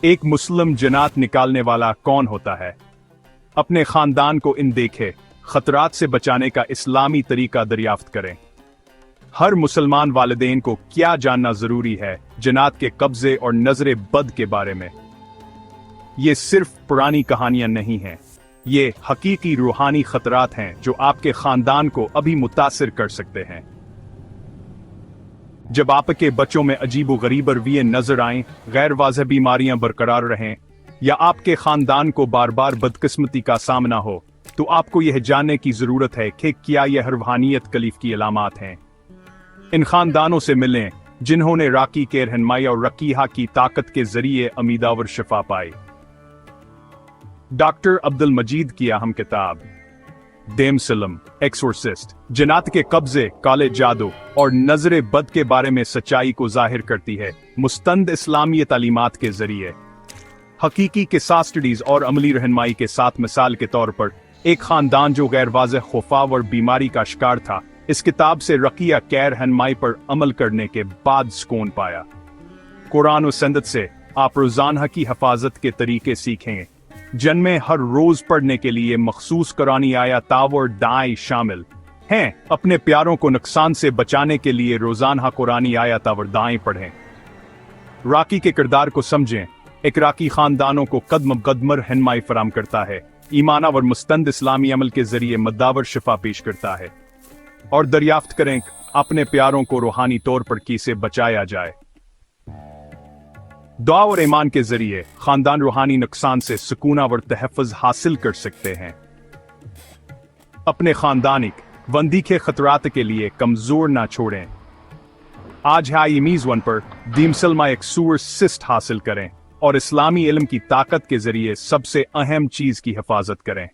एक मुस्लिम जन्नत निकालने वाला कौन होता है? अपने खानदान को इन देखे खतरात से बचाने का इस्लामी तरीका दरियाफ्त करें। हर मुसलमान वालिदैन को क्या जानना जरूरी है जन्नत के कब्जे और नजरे बद के बारे में? ये सिर्फ पुरानी कहानियां नहीं हैं, ये हकीकी रूहानी खतरात हैं जो आपके खानदान को अभी मुतासिर कर सकते हैं। जब आपके बच्चों में अजीबो गरीब रवैये नजर आएं, गैर वाज़ेह बीमारियां बरकरार रहें या आपके खानदान को बार बार बदकिस्मती का सामना हो, तो आपको यह जानने की जरूरत है कि क्या यह रूहानियत कलीफ की अलामात हैं। इन खानदानों से मिलें जिन्होंने राकी के रहनुमाई और रकीहा की ताकत के जरिए अमीदावर शिफा पाई। डॉक्टर अब्दुल मजीद की अहम किताब देम सिलम एक्सोर्सिस्ट जन्नत के कब्जे, काले जादू और नजरे बद के बारे में सच्चाई को जाहिर करती है, मुस्तंद इस्लामी तालीमात के जरिए। हकीकी किस्सा स्टडीज और अमली रहनुमाई के साथ मिसाल के तौर पर एक खानदान जो गैर वाज़ेह खौफाव और बीमारी का शिकार था, इस किताब से रकिया के रहनुमाई पर अमल करने के बाद सुकून पाया। कुरान व सुन्नत से आप रोजाना की हिफाजत के तरीके सीखेंगे, जिनमें हर रोज पढ़ने के लिए मखसूस कुरानी आयताव और दाएं शामिल हैं। अपने प्यारों को नुकसान से बचाने के लिए रोजाना कुरानी आयताव और दाएं पढ़ें। राकी के किरदार को समझें। एक राकी खानदानों को कदम कदमर रहनुमाई फराम करता है, ईमाना और मुस्तंद इस्लामी अमल के जरिए मद्दावर शिफा पेश करता है। और दरियाफ्त करें अपने प्यारों को रूहानी तौर पर कैसे बचाया जाए। दुआ और ईमान के जरिए खानदान रूहानी नुकसान से सुकूना और तहफ़्फ़ुज़ हासिल कर सकते हैं। अपने खानदानिक वंदी के खतरात के लिए कमजोर ना छोड़ें। आज है मीज़ 1 पर दीम सलमा एक्सोर्सिस्ट हासिल करें और इस्लामी इल्म की ताकत के जरिए सबसे अहम चीज की हिफाजत करें।